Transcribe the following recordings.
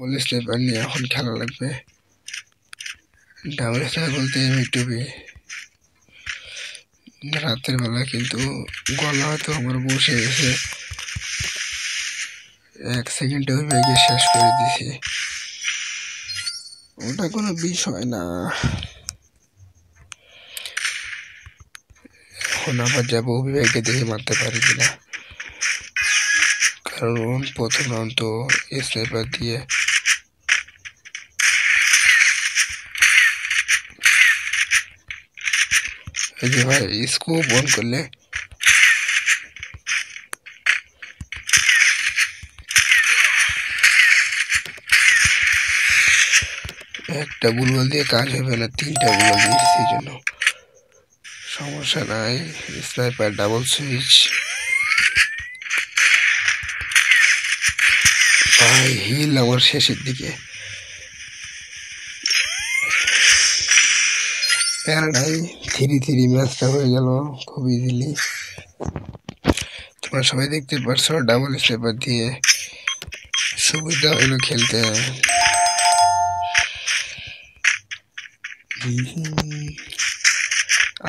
Police labour নিয়ে এখন খেলা লাগবে। ডাবল স্টার বলতে ইউটিউবে রাতের বেলা, কিন্তু গলা হয়তো আমার বসে গেছে, 1 সেকেন্ডে ওই ব্যাগে শেষ করে দিছি। ওটা কোনো বিষয় না। এখন আবার যাবো অভিভাবককে দেখে মারতে পারি কিনা, কারণ প্রথম রাউন্ড তো স্নাইপার দিয়ে এই যে ভাই স্কোপ অন করলে একটা বুলবুল দিয়ে কাজ হবে না, 3টা বুলবুল দিয়েছি, সেই জন্য সমস্যা নাই। স্নাইপার ডাবল সুইচ ভাই, হিল আমার শেষের দিকে প্যারাডাই 3-3 ম্যাচটা হয়ে গেল খুব ইজিলি। তোমরা সবাই দেখতে পারছো ডাবল স্নাইপার দিয়ে সুবিধা হলো খেলতে।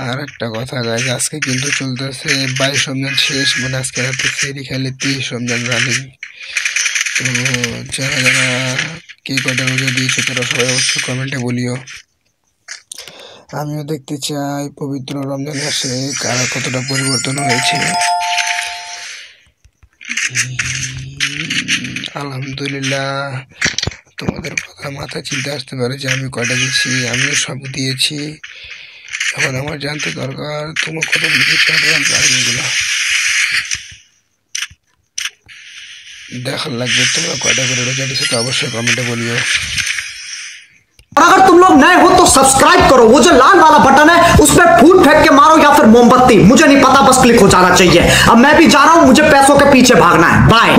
আর একটা কথা গাইজ, আজকে কিন্তু চলতেছে 22 রমজান শেষ, মানে আজকে রাতে ফেরি খেলে 30 রমজান রানিং। তো যারা যারা কে কটা রোজা দিয়েছে তারা সবাই অবশ্যই কমেন্টে বলিও। আমিও দেখতে চাই পবিত্র রমজান মাসে কারা কতটা পরিবর্তন হয়েছে। আলহামদুলিল্লাহ, তোমাদের কথা মাথায় চিন্তা আসতে পারে যে আমি কয়টা দিচ্ছি, আমিও সব দিয়েছি। এখন আমার জানতে দরকার তোমার কত দিয়েছো, এগুলো দেখার লাগবে। তোমরা কয়টা করে রোজা দিচ্ছ তো অবশ্যই কমেন্টে বলিও। अगर तुम लोग नए हो तो सब्सक्राइब करो, वो जो लाल वाला बटन है उस पर फूट फेंक के मारो या फिर मोमबत्ती, मुझे नहीं पता, बस क्लिक हो जाना चाहिए। अब मैं भी जा रहा हूं, मुझे पैसों के पीछे भागना है। बाय।